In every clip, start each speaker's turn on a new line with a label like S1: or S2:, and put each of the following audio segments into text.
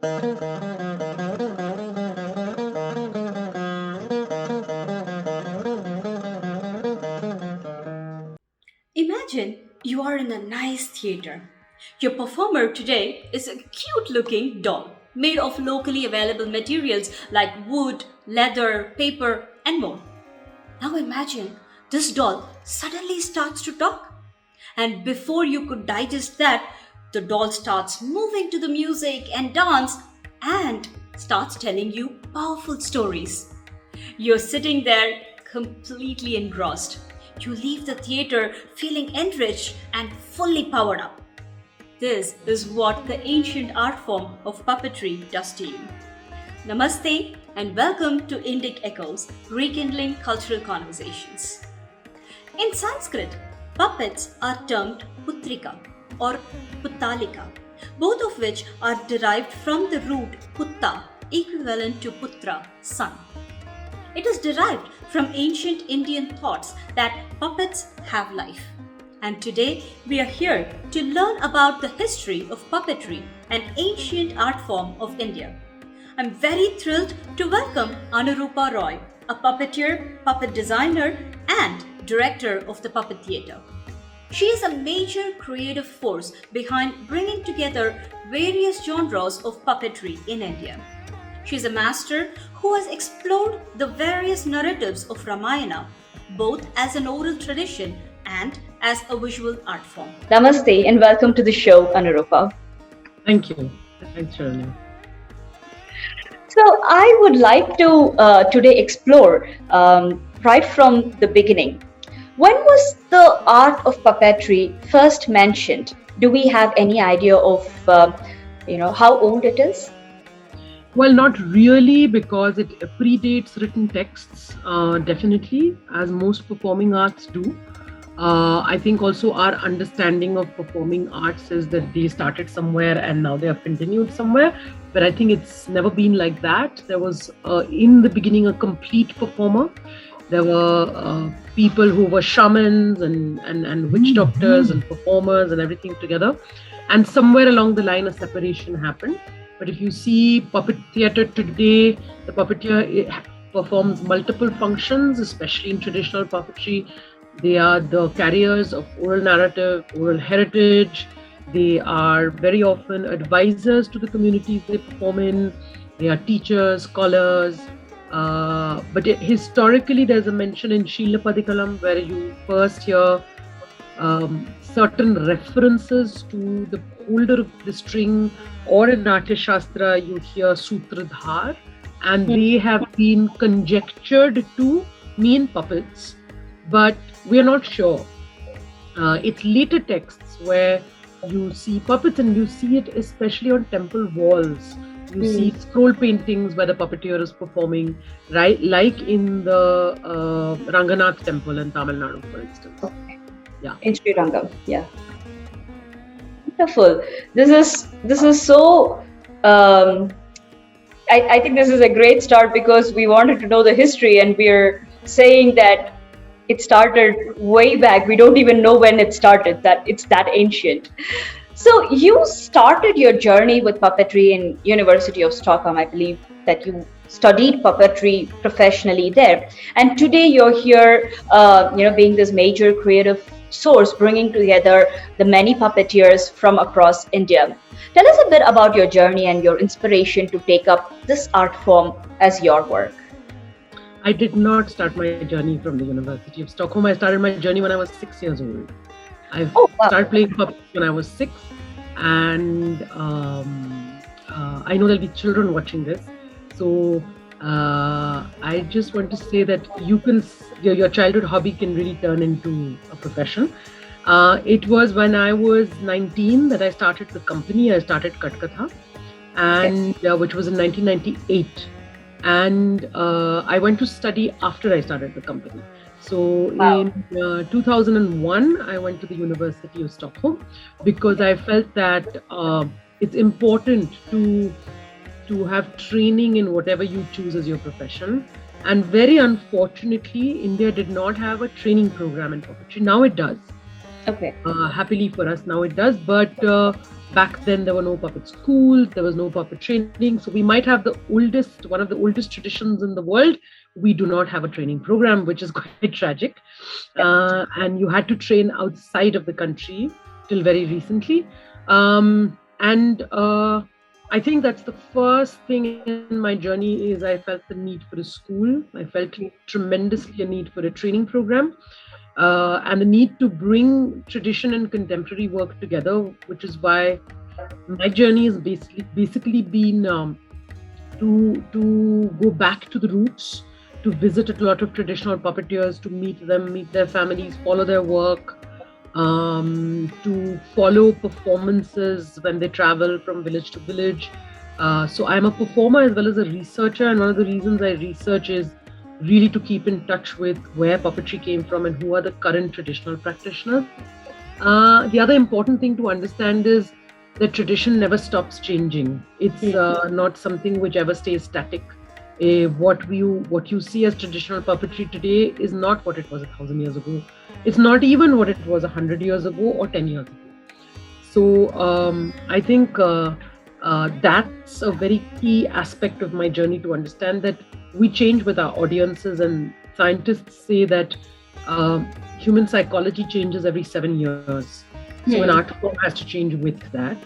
S1: Imagine you are in a nice theater. Your performer today is a cute looking doll made of locally available materials like wood, leather, paper, and more. Now imagine this doll suddenly starts to talk. And before you could digest that, the doll starts moving to the music and dance and starts telling you powerful stories. You're sitting there completely engrossed. You leave the theater feeling enriched and fully powered up. This is what the ancient art form of puppetry does to you. Namaste and welcome to Indic Echoes, rekindling cultural conversations. In Sanskrit, puppets are termed putrika or puttalika, both of which are derived from the root putta, equivalent to putra, son. It is derived from ancient Indian thoughts that puppets have life. And today we are here to learn about the history of puppetry, an ancient art form of India. I'm very thrilled to welcome Anurupa Roy, a puppeteer, puppet designer, and director of the Puppet Theatre. She is a major creative force behind bringing together various genres of puppetry in India. She is a master who has explored the various narratives of Ramayana, both as an oral tradition and as a visual art form. Namaste and welcome to the show, Anurupa.
S2: Thank you. Thanks, Shirley.
S1: So, I would like to today explore right from the beginning. When was the art of puppetry first mentioned? Do we have any idea of how old it is?
S2: Well, not really, because it predates written texts, definitely, as most performing arts do. I think also our understanding of performing arts is that they started somewhere and now they have continued somewhere. But I think it's never been like that. There was, in the beginning, a complete performer. There were people who were shamans and witch doctors and performers and everything together. And somewhere along the line, a separation happened. But if you see puppet theatre today, the puppeteer performs multiple functions, especially in traditional puppetry. They are the carriers of oral narrative, oral heritage. They are very often advisors to the communities they perform in. They are teachers, scholars. Historically, there's a mention in Shilapadikalam where you first hear certain references to the holder of the string, or in Natya Shastra you hear Sutradhar, and they have been conjectured to mean puppets, but we are not sure. It's later texts where you see puppets, and you see it especially on temple walls. You see scroll paintings where the puppeteer is performing, right, like in the Ranganath temple in Tamil Nadu, for instance.
S1: Okay.
S2: Yeah.
S1: In Sri Rangam, yeah. Wonderful. This is so. I think this is a great start because we wanted to know the history, and we're saying that it started way back. We don't even know when it started. That it's that ancient. So you started your journey with puppetry in University of Stockholm. I believe that you studied puppetry professionally there, and today you're here, being this major creative source, bringing together the many puppeteers from across India. Tell us a bit about your journey and your inspiration to take up this art form as your work.
S2: I did not start my journey from the University of Stockholm. I started my journey when I was 6 years old. I started playing puppets when I was 6, and I know there'll be children watching this. So I just want to say that your childhood hobby can really turn into a profession. It was when I was 19 that I started the company. I started Katkatha, and which was in 1998. And I went to study after I started the company. So in 2001, I went to the University of Stockholm because I felt that it's important to have training in whatever you choose as your profession. And very unfortunately, India did not have a training program in puppetry. Now it does.
S1: Okay.
S2: Happily for us, now it does. But Back then, there were no puppet schools, there was no puppet training. So we might have one of the oldest traditions in the world. We do not have a training program, which is quite tragic. And you had to train outside of the country till very recently. And I think that's the first thing in my journey is I felt the need for a school. I felt tremendously a need for a training program. And the need to bring tradition and contemporary work together, which is why my journey has basically been to go back to the roots, to visit a lot of traditional puppeteers, to meet them, meet their families, follow their work, to follow performances when they travel from village to village. So I'm a performer as well as a researcher, and one of the reasons I research is really to keep in touch with where puppetry came from and who are the current traditional practitioners. The other important thing to understand is that tradition never stops changing. It's not something which ever stays static. What you see as traditional puppetry today is not what it was 1,000 years ago. It's not even what it was 100 years ago or 10 years ago. So I think that's a very key aspect of my journey, to understand that we change with our audiences, and scientists say that human psychology changes every 7 years. So an art form has to change with that.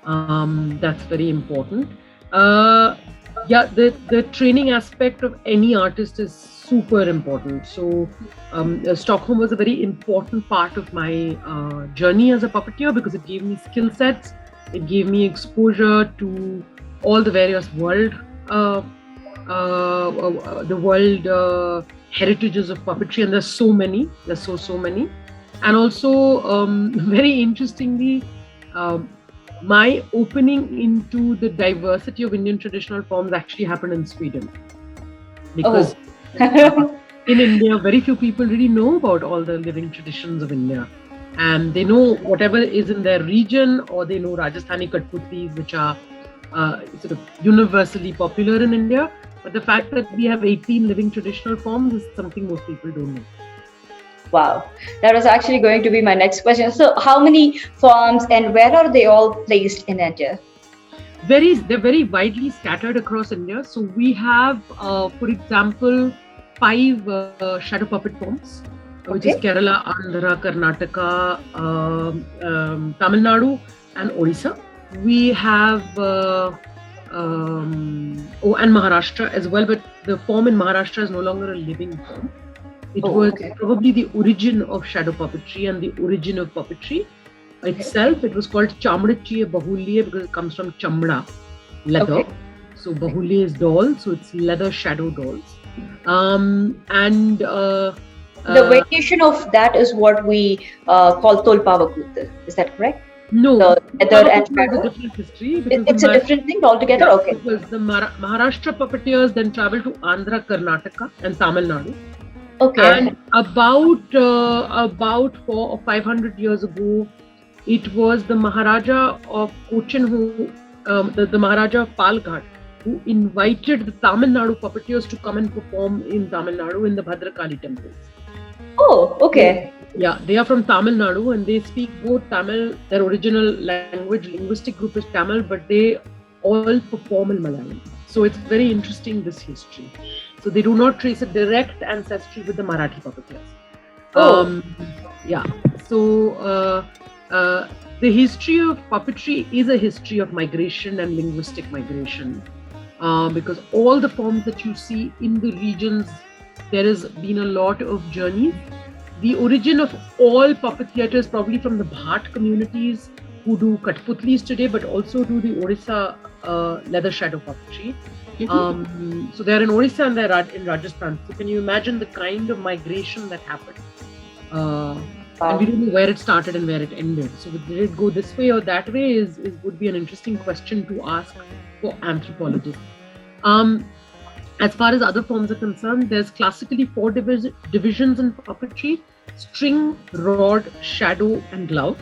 S2: That's very important. The training aspect of any artist is super important. So Stockholm was a very important part of my journey as a puppeteer, because it gave me skill sets, it gave me exposure to all the various world heritages of puppetry, and there's so many. And also, very interestingly, my opening into the diversity of Indian traditional forms actually happened in Sweden, because in India, very few people really know about all the living traditions of India, and they know whatever is in their region, or they know Rajasthani Kathputlis, which are sort of universally popular in India. But the fact that we have 18 living traditional forms is something most people don't know.
S3: Wow, that was actually going to be my next question. So how many forms, and where are they all placed in India?
S2: They're very widely scattered across India. So we have, for example, 5 shadow puppet forms, which is Kerala, Andhra, Karnataka, Tamil Nadu, and Odisha. We have and Maharashtra as well, but the form in Maharashtra is no longer a living form. It was probably the origin of shadow puppetry and the origin of puppetry itself. It was called Chamdachiya Bahulya because it comes from chamda, leather. So Bahulya is doll, so it's leather shadow dolls.
S3: The variation of that is what we call Tolpavakut. Is that correct?
S2: No,
S3: the leather and shadow.
S2: A different history.
S3: It's a different thing altogether.
S2: Yeah,
S3: okay.
S2: Because the Maharashtra puppeteers then traveled to Andhra, Karnataka, and Tamil Nadu.
S3: Okay.
S2: And about 400 or 500 years ago, it was the Maharaja of Cochin the Maharaja of Palghat, who invited the Tamil Nadu puppeteers to come and perform in Tamil Nadu in the Bhadrakali temples.
S3: Oh, okay.
S2: Yeah, they are from Tamil Nadu and they speak both Tamil, their original linguistic group is Tamil, but they all perform in Malayalam. So it's very interesting, this history. So they do not trace a direct ancestry with the Marathi puppeteers. Yeah, so the history of puppetry is a history of migration and linguistic migration. Because all the forms that you see in the regions, there has been a lot of journeys. The origin of all puppet theatre is probably from the Bhat communities who do Kathputlis today, but also do the Odisha leather shadow puppetry. So they're in Odisha and they're in Rajasthan. So can you imagine the kind of migration that happened? And we don't know where it started and where it ended. So did it go this way or that way would be an interesting question to ask for anthropologists. As far as other forms are concerned, there's classically 4 divisions in puppetry: string, rod, shadow, and glove.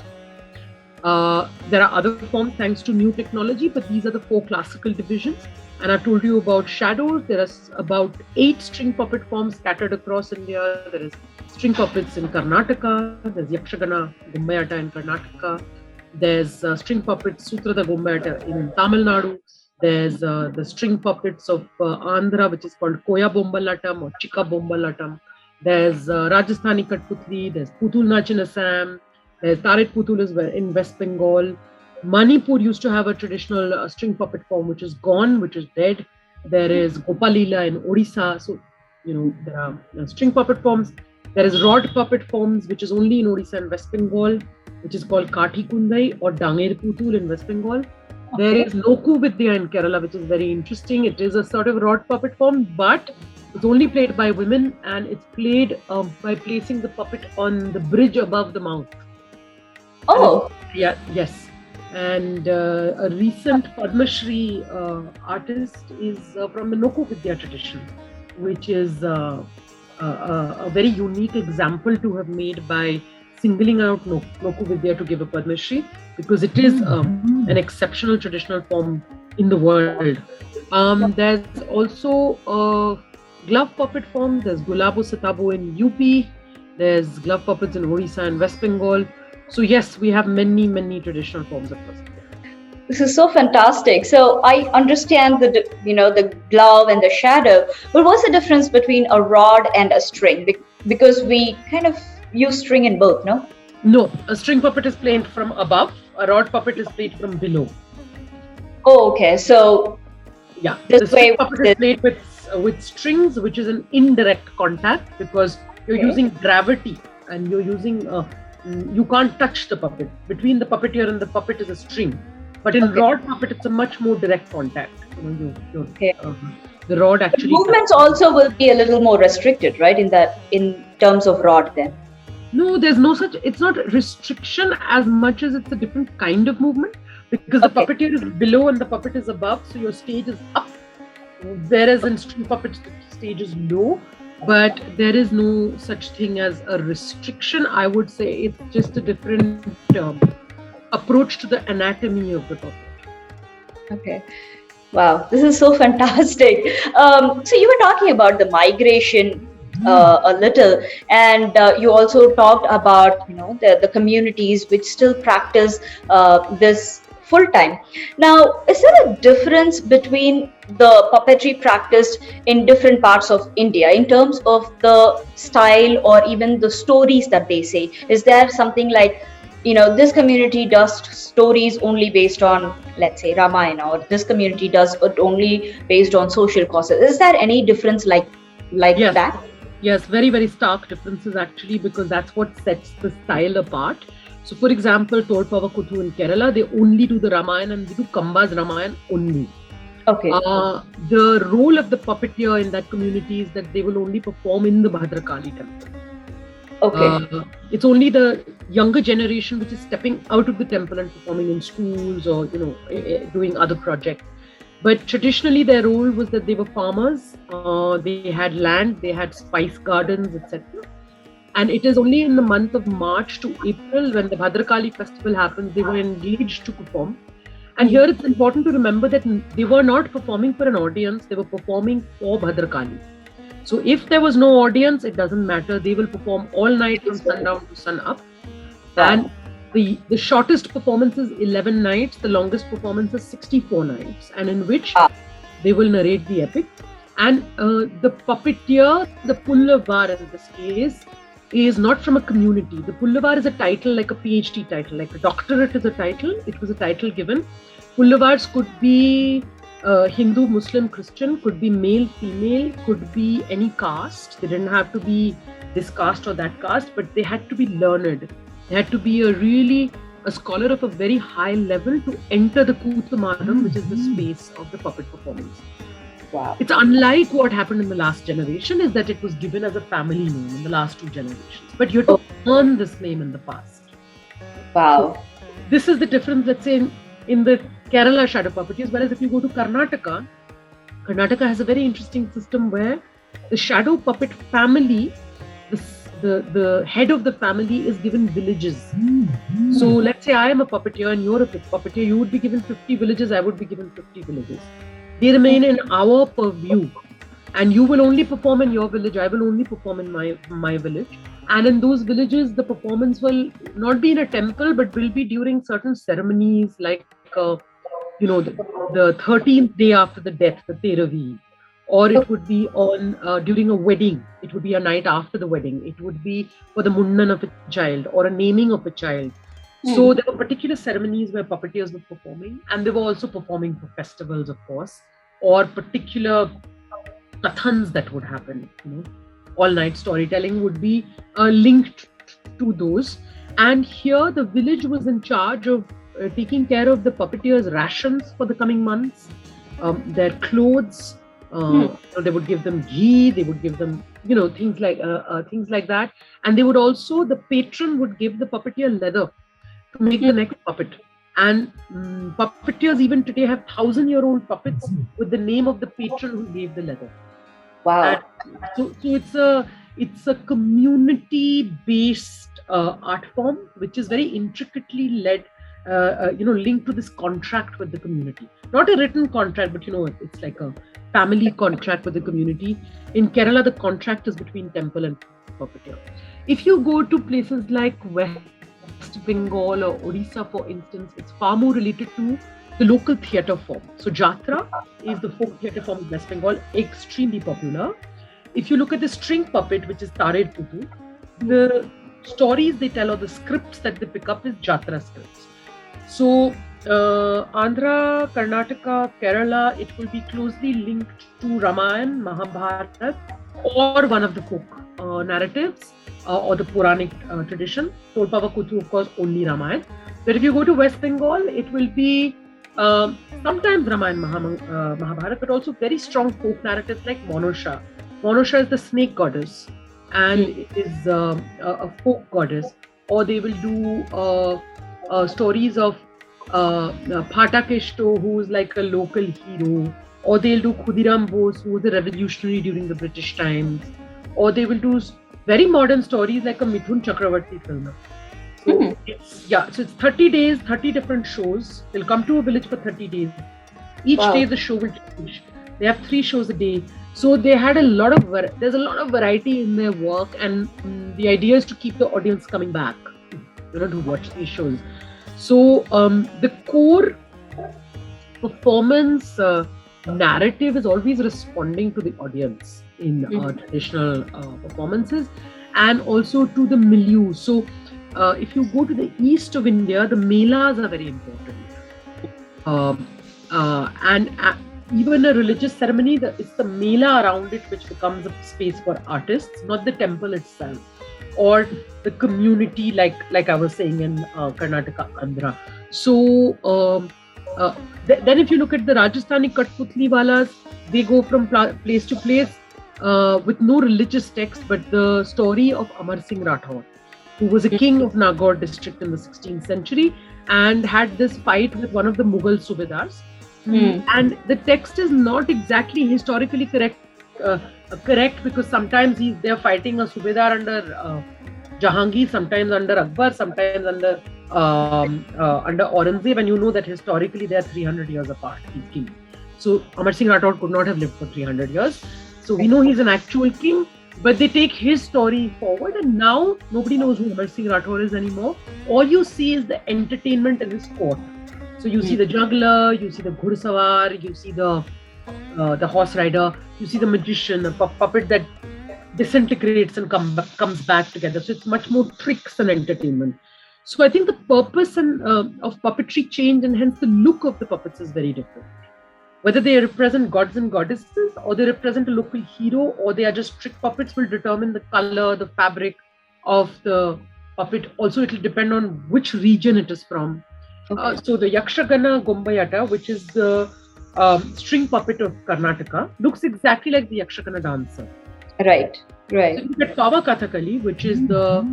S2: There are other forms thanks to new technology, but these are the 4 classical divisions. And I've told you about shadows. There are about 8 string puppet forms scattered across India. There is string puppets in Karnataka. There's Yakshagana, Gumbayata in Karnataka. There's string puppets, Sutrada Gombat in Tamil Nadu. There's the string puppets of Andhra, which is called Koya Bombalatam or Chika Bombalatam. There's Rajasthani Katputli. There's Putul Nach in Assam. There's Tarit Putul is in West Bengal. Manipur used to have a traditional string puppet form, which is gone, which is dead. There is Gopalila in Odisha. So, there are string puppet forms. There is rod puppet forms, which is only in Odisha and West Bengal, which is called Kathi Kundai or Danger Putul in West Bengal. There is Loku Vidya in Kerala, which is very interesting. It is a sort of rod puppet form, but it's only played by women, and it's played by placing the puppet on the bridge above the mouth.
S3: Oh.
S2: Yes. And a recent Padma Shri artist is from the Loku Vidya tradition, which is a very unique example to have made by singling out Loku Vidya to give a Padma Shri, because it is an exceptional traditional form in the world. There's also glove puppet form. There's Gulabo Satabo in UP. There's glove puppets in Odisha and West Bengal. So yes, we have many traditional forms of puppets.
S3: This is so fantastic. So I understand the glove and the shadow, but what's the difference between a rod and a string? Because we kind of use string in both, no?
S2: No, a string puppet is played from above. A rod puppet is played from below.
S3: Oh, okay. So
S2: yeah, the string puppet is played with strings, which is an indirect contact, because you're using gravity and you're using you can't touch the puppet. Between the puppeteer and the puppet is a string. But in rod puppet, it's a much more direct contact. The rod actually.
S3: The movements also will be a little more restricted, right? In terms of rod, then.
S2: No, there's no such. It's not restriction as much as it's a different kind of movement, because the puppeteer is below and the puppet is above, so your stage is up. Whereas in string puppet, the stage is low. But there is no such thing as a restriction. I would say it's just a different approach to the anatomy of the puppet.
S3: Okay. Wow, this is so fantastic. So you were talking about the migration a little, and you also talked about the communities which still practice this full time. Now, is there a difference between the puppetry practiced in different parts of India in terms of the style or even the stories that they say? Is there something like, this community does stories only based on, let's say, Ramayana, or this community does it only based on social causes? Is there any difference like that?
S2: Yes, very stark differences actually, because that's what sets the style apart. So, for example, Tolpava Kuthu in Kerala, they only do the Ramayana and they do Kamba's Ramayana only.
S3: Okay.
S2: The role of the puppeteer in that community is that they will only perform in the Bhadrakali temple.
S3: Okay.
S2: It's only the younger generation which is stepping out of the temple and performing in schools or doing other projects. But traditionally, their role was that they were farmers. They had land, they had spice gardens, etc. And it is only in the month of March to April, when the Bhadrakali festival happens, they were engaged to perform. And here it's important to remember that they were not performing for an audience, they were performing for Bhadrakali. So if there was no audience, it doesn't matter. They will perform all night from sundown to sun up. And the shortest performance is 11 nights, the longest performance is 64 nights, and in which they will narrate the epic. And the puppeteer, the Pullavar in this case, is not from a community. The Pullavar is a title like a PhD title, like a doctorate is a title. It was a title given. Pullavars could be Hindu, Muslim, Christian, could be male, female, could be any caste. They didn't have to be this caste or that caste, but they had to be learned. They had to be a scholar of a very high level to enter the Kuthamadam, which is the space of the puppet performance.
S3: Wow.
S2: It's unlike what happened in the last generation, is that it was given as a family name in the last two generations. But you had to earn this name in the past.
S3: Wow.
S2: So this is the difference, let's say, in the Kerala shadow puppeteers. Whereas if you go to Karnataka, Karnataka has a very interesting system where the shadow puppet family, the head of the family is given villages. So let's say I am a puppeteer and you're a puppeteer, you would be given 50 villages, I would be given 50 villages. They remain in our purview, and you will only perform in your village, I will only perform in my village, And in those villages, the performance will not be in a temple, but will be during certain ceremonies, like the 13th day after the death, the Teravi, or it would be on during a wedding. It would be a night after the wedding. It would be for the mundan of a child or a naming of a child. So there were particular ceremonies where puppeteers were performing, and they were also performing for festivals, of course, or particular kathans that would happen. All-night storytelling would be linked to those. And here the village was in charge of taking care of the puppeteers' rations for the coming months, their clothes. They would give them ghee, they would give them things like that, and they would also, the patron would give the puppeteer leather to make the next puppet. And puppeteers even today have 1,000-year-old puppets with the name of the patron who gave the leather.
S3: Wow!
S2: And so it's a community-based art form, which is very intricately led, linked to this contract with the community. Not a written contract, but it's like a family contract with the community. In Kerala, the contract is between temple and puppeteer. If you go to places like West Bengal or Odisha, for instance, it's far more related to the local theatre form. So Jatra is the folk theatre form of West Bengal, extremely popular. If you look at the string puppet, which is Tared Putu, the stories they tell or the scripts that they pick up is Jatra scripts. So Andhra, Karnataka, Kerala, it will be closely linked to Ramayana, Mahabharata, or one of the folk narratives or the Puranic tradition. Tolpava Kuthu, of course, only Ramayana. But if you go to West Bengal, it will be sometimes Ramayana, Mahabharata, but also very strong folk narratives like Monosha. Monosha is the snake goddess, and it is a folk goddess. Or they will do stories of Phatakeshto, who is like a local hero. Or they'll do Khudiram Bose, who was a revolutionary during the British times. Or they will do very modern stories like a Mithun Chakravarti film. So it's 30 days, 30 different shows. They'll come to a village for 30 days. Each day the show will change. They have 3 shows a day. So they had there's a lot of variety in their work, and the idea is to keep the audience coming back, to watch these shows. So the core performance narrative is always responding to the audience in traditional performances, and also to the milieu. So if you go to the east of India, the melas are very important. And even a religious ceremony, it's the mela around it which becomes a space for artists, not the temple itself or the community, like I was saying in Karnataka, Andhra. So then if you look at the Rajasthani Katputli walas, they go from place to place with no religious text, but the story of Amar Singh Rathore, who was a king of Nagaur district in the 16th century and had this fight with one of the Mughal subedars. And the text is not exactly historically correct because sometimes they're fighting a subedar under Jahangir, sometimes under Akbar, sometimes under Aurangzeb, and you know that historically they are 300 years apart, these kings. So Amar Singh Rathore could not have lived for 300 years. So we know he's an actual king, but they take his story forward, and now nobody knows who Amar Singh Rathore is anymore. All you see is the entertainment in his court. So you see the juggler, you see the ghudasawar, you see the horse rider, you see the magician, the puppet that disintegrates and comes back together. So it's much more tricks and entertainment. So I think the purpose of puppetry changed, and hence the look of the puppets is very different. Whether they represent gods and goddesses, or they represent a local hero, or they are just trick puppets, will determine the color, the fabric of the puppet. Also, it will depend on which region it is from. So the Yakshagana Gombayata, which is the string puppet of Karnataka, looks exactly like the Yakshagana dancer.
S3: Right.
S2: So you get Pava Kathakali, which is the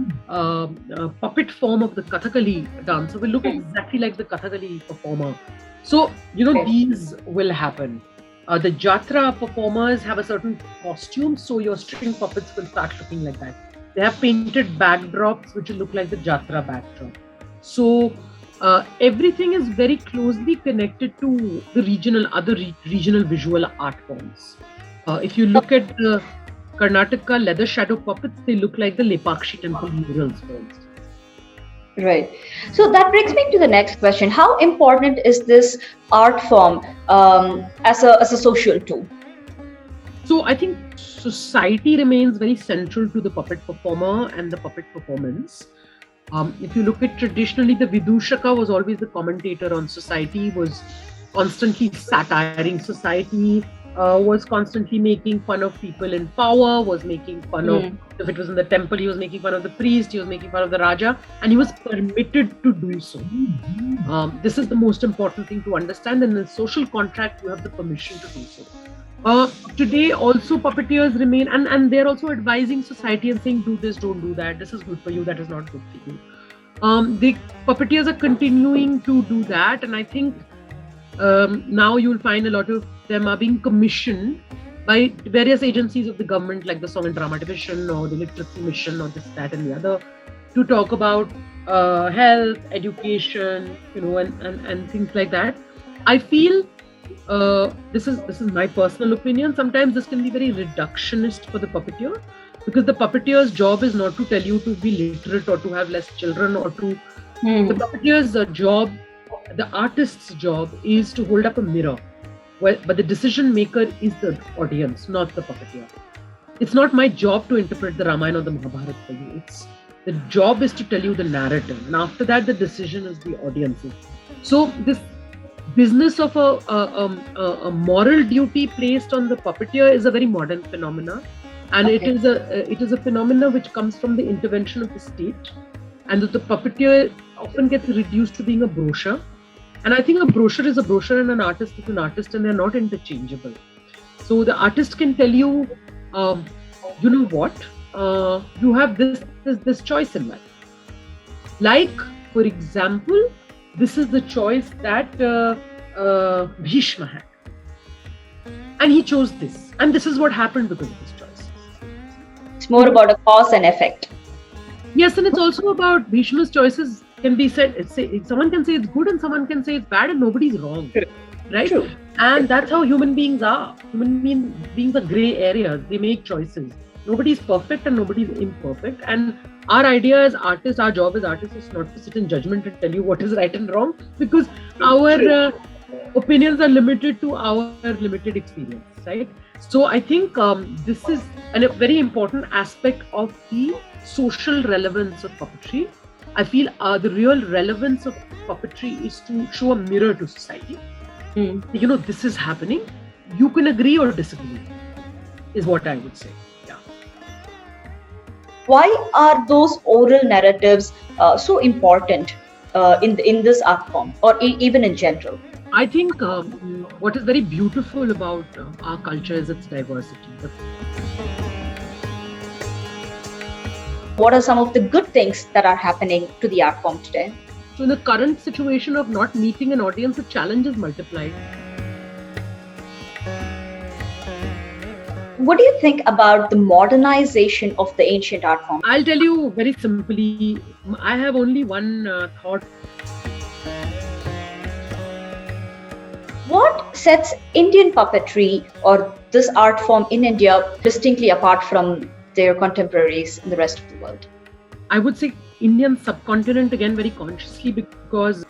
S2: puppet form of the Kathakali dancer, will look exactly like the Kathakali performer. So, these will happen. The Jatra performers have a certain costume, so your string puppets will start looking like that. They have painted backdrops, which will look like the Jatra backdrop. So, everything is very closely connected to the regional visual art forms. If you look at the Karnataka leather shadow puppets, they look like the Lepakshi temple murals, for instance.
S3: Right. So that brings me to the next question. How important is this art form as a social tool?
S2: So I think society remains very central to the puppet performer and the puppet performance. If you look at traditionally, the Vidushaka was always the commentator on society, was constantly satiring society, was constantly making fun of people in power, was making fun of, if it was in the temple, he was making fun of the priest, he was making fun of the Raja, and he was permitted to do so. This is the most important thing to understand. And in the social contract, you have the permission to do so. Today also puppeteers remain, and they're also advising society and saying, do this, don't do that, this is good for you, that is not good for you. The puppeteers are continuing to do that, and I think now you'll find a lot of them are being commissioned by various agencies of the government, like the Song and Drama Division or the Literacy Mission or this, that and the other, to talk about health, education, and things like that. I feel this is my personal opinion. Sometimes this can be very reductionist for the puppeteer, because the puppeteer's job is not to tell you to be literate or to have less children or to. The puppeteer's job, the artist's job, is to hold up a mirror. But the decision maker is the audience, not the puppeteer. It's not my job to interpret the Ramayana or the Mahabharata for you. The job is to tell you the narrative, and after that, the decision is the audience's. So this business of a moral duty placed on the puppeteer is a very modern phenomena, and it is a phenomena which comes from the intervention of the state, and that the puppeteer often gets reduced to being a brochure. And I think a brochure is a brochure and an artist is an artist, and they're not interchangeable. So the artist can tell you, you know what, you have this choice in life. Like, for example, this is the choice that Bhishma had. And he chose this. And this is what happened because of his choice.
S3: It's more about a cause and effect.
S2: Yes, and it's also about Bhishma's choices can be said. Someone can say it's good and someone can say it's bad, and nobody's wrong.
S3: True.
S2: Right?
S3: True.
S2: And that's how human beings are. Human beings are grey areas. They make choices. Nobody's perfect and nobody's imperfect. And our idea as artists, our job as artists, is not to sit in judgment and tell you what is right and wrong, because our opinions are limited to our limited experience, right? So I think this is a very important aspect of the social relevance of puppetry. I feel the real relevance of puppetry is to show a mirror to society. This is happening. You can agree or disagree, is what I would say.
S3: Why are those oral narratives so important in this art form, or even in general?
S2: I think what is very beautiful about our culture is its diversity.
S3: What are some of the good things that are happening to the art form today?
S2: So in the current situation of not meeting an audience, the challenge is multiplied.
S3: What do you think about the modernization of the ancient art form?
S2: I'll tell you very simply, I have only one thought.
S3: What sets Indian puppetry or this art form in India distinctly apart from their contemporaries in the rest of the world?
S2: I would say Indian subcontinent, again very consciously, because